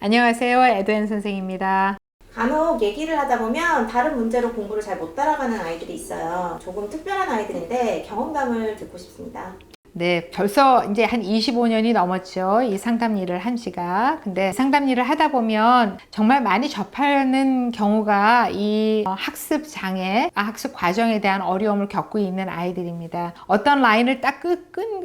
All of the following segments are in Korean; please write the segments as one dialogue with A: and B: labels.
A: 안녕하세요. 에드엔 선생입니다.
B: 간혹 얘기를 하다 보면 다른 문제로 공부를 잘 못 따라가는 아이들이 있어요. 조금 특별한 아이들인데 경험담을 듣고 싶습니다.
A: 네, 벌써 이제 한 25년이 넘었죠. 이 상담 일을 한 지가. 근데 상담 일을 하다 보면 정말 많이 접하는 경우가 이 학습 장애, 학습 과정에 대한 어려움을 겪고 있는 아이들입니다. 어떤 라인을 딱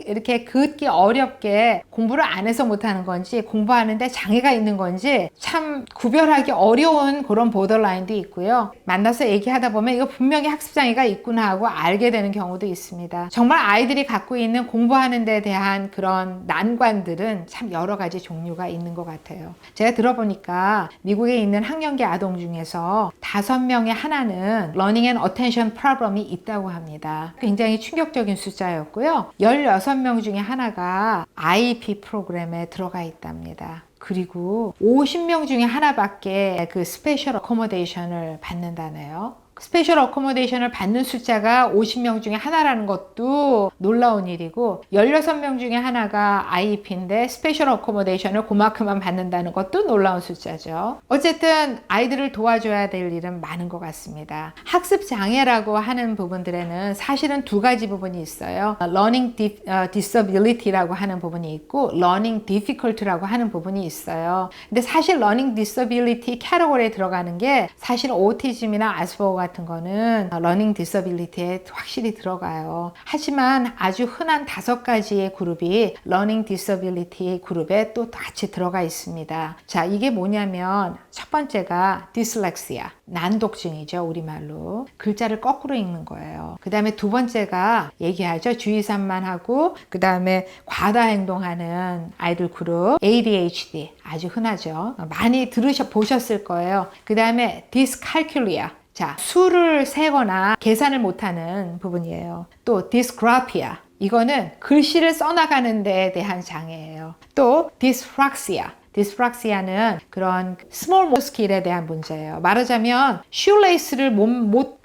A: 이렇게 긋기 어렵게 공부를 안 해서 못하는 건지 공부하는데 장애가 있는 건지 참 구별하기 어려운 그런 보더라인도 있고요. 만나서 얘기하다 보면 이거 분명히 학습 장애가 있구나 하고 알게 되는 경우도 있습니다. 정말 아이들이 갖고 있는 공부하는 데 대한 그런 난관들은 참 여러 가지 종류가 있는 것 같아요. 제가 들어보니까 미국에 있는 학령기 아동 중에서 5명의 하나는 Learning and Attention Problem이 있다고 합니다. 굉장히 충격적인 숫자였고요. 16명 중에 하나가 IEP 프로그램에 들어가 있답니다. 그리고 50명 중에 하나밖에 그 스페셜 어코모데이션을 받는다네요. 스페셜 어코모데이션을 받는 숫자가 50명 중에 하나라는 것도 놀라운 일이고 16명 중에 하나가 IEP인데 스페셜 어코모데이션을 그만큼만 받는다는 것도 놀라운 숫자죠. 어쨌든 아이들을 도와줘야 될 일은 많은 것 같습니다. 학습 장애라고 하는 부분들에는 사실은 두 가지 부분이 있어요. Learning Disability라고 하는 부분이 있고 Learning Difficulty라고 하는 부분이 있어요. 근데 사실 Learning Disability 캐러고리에 들어가는 게 사실 오티즘이나 아스퍼거 같은 거는 러닝 디서빌리티에 확실히 들어가요. 하지만 아주 흔한 5가지의 그룹이 러닝 디서빌리티 그룹에 또 같이 들어가 있습니다. 자, 이게 뭐냐면 첫 번째가 디슬렉시아, 난독증이죠. 우리말로. 글자를 거꾸로 읽는 거예요. 그 다음에 두 번째가 얘기하죠. 주의산만하고 그 다음에 과다 행동하는 아이들 그룹 ADHD, 아주 흔하죠. 많이 보셨을 거예요. 그 다음에 디스칼큘리아, 자, 수를 세거나 계산을 못하는 부분이에요. 또 디스그라피아, 이거는 글씨를 써나가는 데에 대한 장애예요. 또 디스프락시아는 그런 스몰 모스킬에 대한 문제예요. 말하자면 슈레이스를 못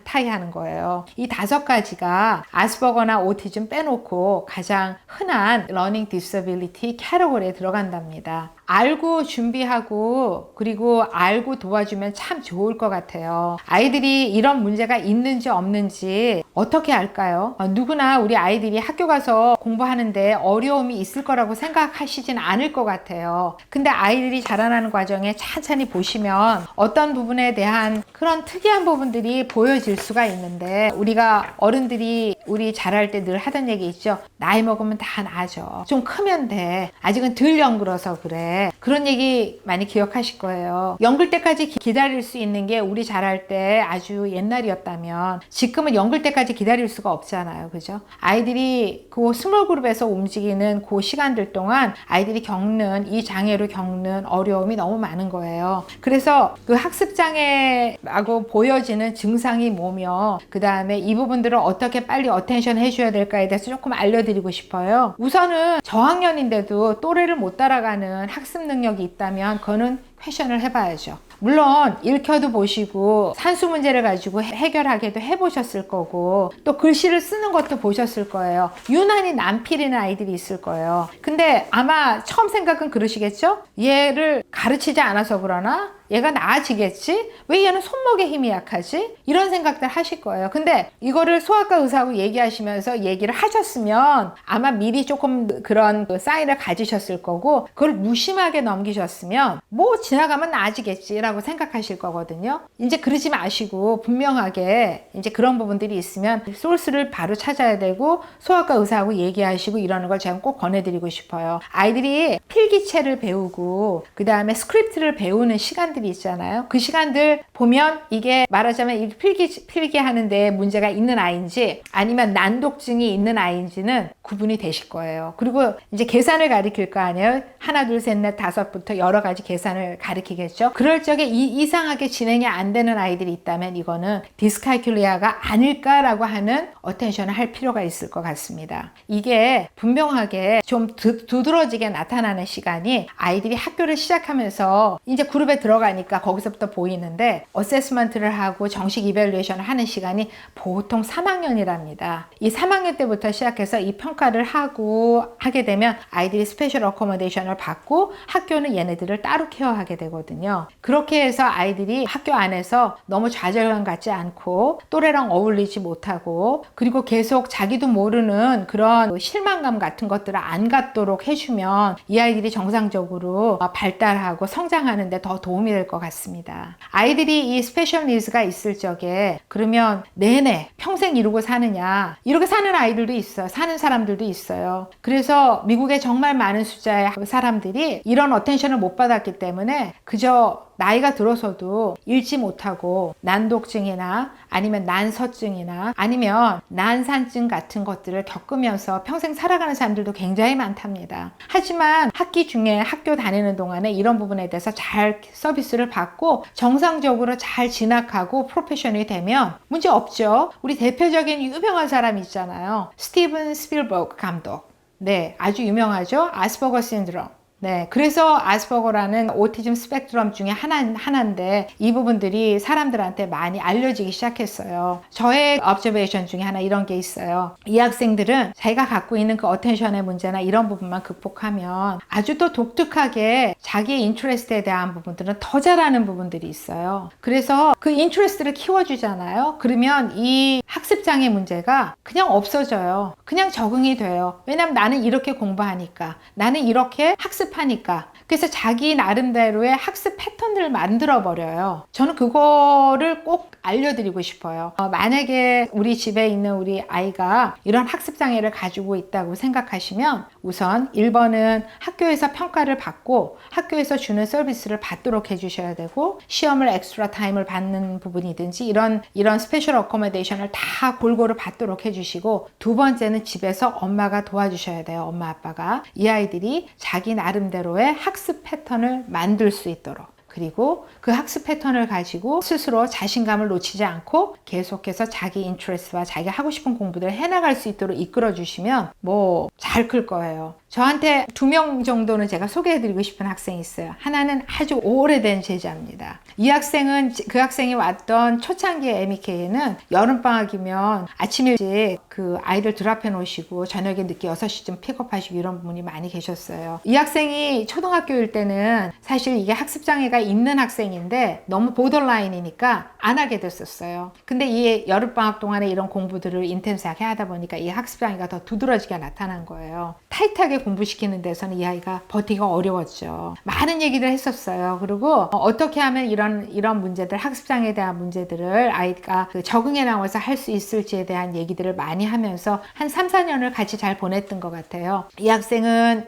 A: 타이하는 거예요. 이 5가지가 아스버거나 오티즘 빼놓고 가장 흔한 러닝 디서빌리티 캐러고리에 들어간답니다. 알고 준비하고 그리고 알고 도와주면 참 좋을 것 같아요. 아이들이 이런 문제가 있는지 없는지 어떻게 알까요? 누구나 우리 아이들이 학교 가서 공부하는데 어려움이 있을 거라고 생각하시진 않을 것 같아요. 근데 아이들이 자라나는 과정에 천천히 보시면 어떤 부분에 대한 그런 특이한 부분들이 보여질 수가 있는데, 우리가 어른들이 우리 자랄 때 늘 하던 얘기 있죠. 나이 먹으면 다 나아져. 좀 크면 돼. 아직은 덜 연글어서 그래. 그런 얘기 많이 기억하실 거예요. 연글 때까지 기다릴 수 있는 게 우리 자랄 때 아주 옛날이었다면 지금은 연글 때까지 기다릴 수가 없잖아요. 그죠? 아이들이 그 스몰 그룹에서 움직이는 그 시간들 동안 아이들이 이 장애로 겪는 어려움이 너무 많은 거예요. 그래서 그 학습 장애라고 보여지는 증상이 뭐며 그 다음에 이 부분들을 어떻게 빨리 어텐션 해줘야 될까에 대해서 조금 알려드리고 싶어요. 우선은 저학년인데도 또래를 못 따라가는 학습 능력이 있다면 그거는 퀘션을 해봐야죠. 물론 읽혀도 보시고 산수 문제를 가지고 해결하게도 해보셨을 거고 또 글씨를 쓰는 것도 보셨을 거예요. 유난히 난필이는 아이들이 있을 거예요. 근데 아마 처음 생각은 그러시겠죠? 얘를 가르치지 않아서 그러나? 얘가 나아지겠지? 왜 얘는 손목에 힘이 약하지? 이런 생각들 하실 거예요. 근데 이거를 소아과 의사하고 얘기하시면서 얘기를 하셨으면 아마 미리 조금 그런 사인을 가지셨을 거고 그걸 무심하게 넘기셨으면 뭐 지나가면 나아지겠지라고 생각하실 거거든요. 이제 그러지 마시고 분명하게 이제 그런 부분들이 있으면 소스를 바로 찾아야 되고 소아과 의사하고 얘기하시고 이러는 걸 제가 꼭 권해드리고 싶어요. 아이들이 필기체를 배우고 그 다음에 스크립트를 배우는 시간들이 있잖아요. 그 시간들 보면 이게 말하자면 필기하는데 문제가 있는 아이인지 아니면 난독증이 있는 아이인지는 구분이 되실 거예요. 그리고 이제 계산을 가르칠 거 아니에요. 1, 2, 3, 4, 5부터 여러 가지 계산을 가르치겠죠. 그럴 적에 이상하게 진행이 안 되는 아이들이 있다면 이거는 디스칼큘리아가 아닐까라고 하는 어텐션을 할 필요가 있을 것 같습니다. 이게 분명하게 좀 두드러지게 나타나는 시간이 아이들이 학교를 시작하면서 이제 그룹에 들어갈 가니까 거기서부터 보이는데 어세스먼트를 하고 정식 이밸루에이션을 하는 시간이 보통 3학년이랍니다. 이 3학년 때부터 시작해서 이 평가를 하게 되면 아이들이 스페셜 어코모데이션을 받고 학교는 얘네들을 따로 케어하게 되거든요. 그렇게 해서 아이들이 학교 안에서 너무 좌절감 갖지 않고 또래랑 어울리지 못하고 그리고 계속 자기도 모르는 그런 실망감 같은 것들을 안 갖도록 해주면 이 아이들이 정상적으로 발달하고 성장하는 데 더 도움이 될 것 같습니다. 아이들이 이 스페셜 니즈가 있을 적에 그러면 내내 평생 이러고 사느냐, 이렇게 사는 아이들도 있어요. 사는 사람들도 있어요. 그래서 미국에 정말 많은 숫자의 사람들이 이런 어텐션을 못 받았기 때문에 그저 나이가 들어서도 읽지 못하고 난독증이나 아니면 난서증이나 아니면 난산증 같은 것들을 겪으면서 평생 살아가는 사람들도 굉장히 많답니다. 하지만 학기 중에 학교 다니는 동안에 이런 부분에 대해서 잘 서비스를 받고 정상적으로 잘 진학하고 프로페셔널이 되면 문제 없죠. 우리 대표적인 유명한 사람 있잖아요. 스티븐 스필버그 감독. 네, 아주 유명하죠. 아스퍼거 신드롬. 네, 그래서 아스퍼거라는 오티즘 스펙트럼 중에 하나인데 이 부분들이 사람들한테 많이 알려지기 시작했어요. 저의 observation 중에 하나 이런 게 있어요. 이 학생들은 자기가 갖고 있는 그 어텐션의 문제나 이런 부분만 극복하면 아주 또 독특하게 자기의 인트레스트에 대한 부분들은 더 잘하는 부분들이 있어요. 그래서 그 인트레스트를 키워주잖아요. 그러면 이 학습장애 문제가 그냥 없어져요. 그냥 적응이 돼요. 왜냐면 나는 이렇게 공부하니까, 나는 이렇게 학습하니까. 그래서 자기 나름대로의 학습 패턴을 만들어 버려요. 저는 그거를 꼭 알려드리고 싶어요. 만약에 우리 집에 있는 우리 아이가 이런 학습 장애를 가지고 있다고 생각하시면 우선 1번은 학교에서 평가를 받고 학교에서 주는 서비스를 받도록 해주셔야 되고, 시험을 엑스트라 타임을 받는 부분이든지 이런 스페셜 어코모데이션을 다 골고루 받도록 해주시고, 두 번째는 집에서 엄마가 도와주셔야 돼요. 엄마 아빠가 이 아이들이 자기 나름대로의 학습 패턴을 만들 수 있도록, 그리고 그 학습 패턴을 가지고 스스로 자신감을 놓치지 않고 계속해서 자기 인트레스트와 자기가 하고 싶은 공부들을 해나갈 수 있도록 이끌어 주시면 뭐 잘 클 거예요. 저한테 2명 정도는 제가 소개해드리고 싶은 학생이 있어요. 하나는 아주 오래된 제자입니다. 이 학생은 그 학생이 왔던 초창기의 MEK는 여름방학이면 아침 일찍 그 아이들 드랍해 놓으시고 저녁에 늦게 6시쯤 픽업하시고 이런 분이 많이 계셨어요. 이 학생이 초등학교일 때는 사실 이게 학습장애가 있는 학생인데 너무 보더라인이니까 안 하게 됐었어요. 근데 이 여름방학 동안에 이런 공부들을 인텐스하게 하다 보니까 이 학습장애가 더 두드러지게 나타난 거예요. 타이트하게 공부시키는 데서는 이 아이가 버티기가 어려웠죠. 많은 얘기를 했었어요. 그리고 어떻게 하면 이런 문제들, 학습장애에 대한 문제들을 아이가 적응해 나와서 할 수 있을지에 대한 얘기들을 많이 하면서 한 3, 4년을 같이 잘 보냈던 것 같아요. 이 학생은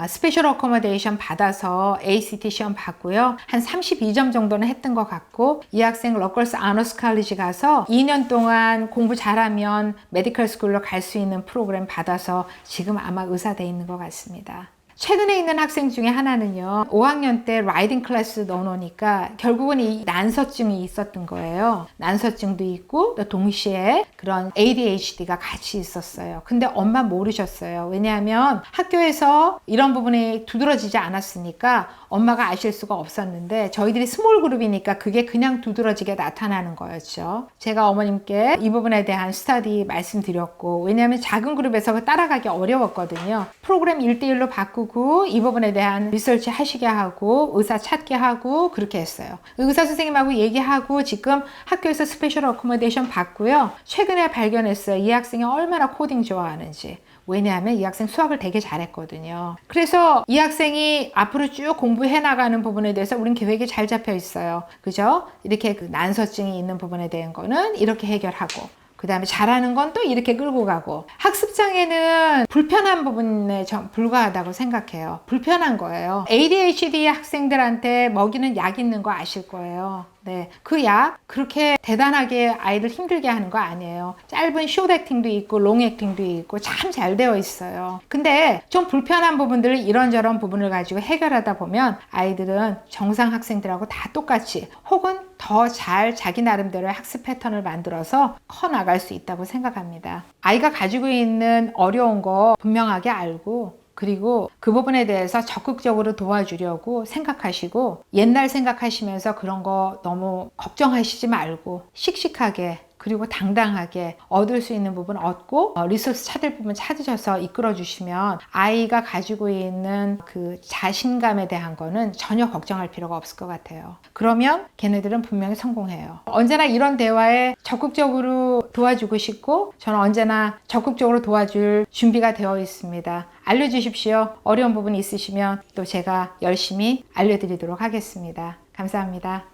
A: 스페셜 어코모데이션 받아서 ACT 시험 받고요. 한 32점 정도는 했던 것 같고, 이 학생 러컬스 아너스 칼리지 가서 2년 동안 공부 잘하면 메디컬 스쿨로 갈 수 있는 프로그램 받아서 지금 아마 의사돼 있는 것 같습니다. 최근에 있는 학생 중에 하나는요, 5학년 때 라이딩 클래스 넣어놓으니까 결국은 이 난서증이 있었던 거예요. 난서증도 있고 또 동시에 그런 ADHD가 같이 있었어요. 근데 엄마 모르셨어요. 왜냐하면 학교에서 이런 부분이 두드러지지 않았으니까 엄마가 아실 수가 없었는데, 저희들이 스몰 그룹이니까 그게 그냥 두드러지게 나타나는 거였죠. 제가 어머님께 이 부분에 대한 스터디 말씀드렸고, 왜냐하면 작은 그룹에서 따라가기 어려웠거든요. 프로그램 1대1로 바꾸고 이 부분에 대한 리서치 하시게 하고 의사 찾게 하고 그렇게 했어요. 의사 선생님하고 얘기하고 지금 학교에서 스페셜 어코모데이션 받고요. 최근에 발견했어요. 이 학생이 얼마나 코딩 좋아하는지. 왜냐하면 이 학생 수학을 되게 잘했거든요. 그래서 이 학생이 앞으로 쭉 공부해 나가는 부분에 대해서 우린 계획이 잘 잡혀 있어요. 그죠? 이렇게 그 난서증이 있는 부분에 대한 거는 이렇게 해결하고, 그 다음에 잘하는 건 또 이렇게 끌고 가고, 학습장애는 불편한 부분에 불과하다고 생각해요. 불편한 거예요. ADHD 학생들한테 먹이는 약 있는 거 아실 거예요. 네, 그 약 그렇게 대단하게 아이들 힘들게 하는 거 아니에요. 짧은 숏 액팅도 있고 롱 액팅도 있고 참 잘 되어 있어요. 근데 좀 불편한 부분들을 이런저런 부분을 가지고 해결하다 보면 아이들은 정상 학생들하고 다 똑같이 혹은 더 잘 자기 나름대로의 학습 패턴을 만들어서 커 나갈 수 있다고 생각합니다. 아이가 가지고 있는 어려운 거 분명하게 알고, 그리고 그 부분에 대해서 적극적으로 도와주려고 생각하시고 옛날 생각하시면서 그런 거 너무 걱정하시지 말고 씩씩하게 그리고 당당하게 얻을 수 있는 부분 얻고 리소스 찾을 부분 찾으셔서 이끌어 주시면 아이가 가지고 있는 그 자신감에 대한 거는 전혀 걱정할 필요가 없을 것 같아요. 그러면 걔네들은 분명히 성공해요. 언제나 이런 대화에 적극적으로 도와주고 싶고 저는 언제나 적극적으로 도와줄 준비가 되어 있습니다. 알려주십시오. 어려운 부분이 있으시면 또 제가 열심히 알려드리도록 하겠습니다. 감사합니다.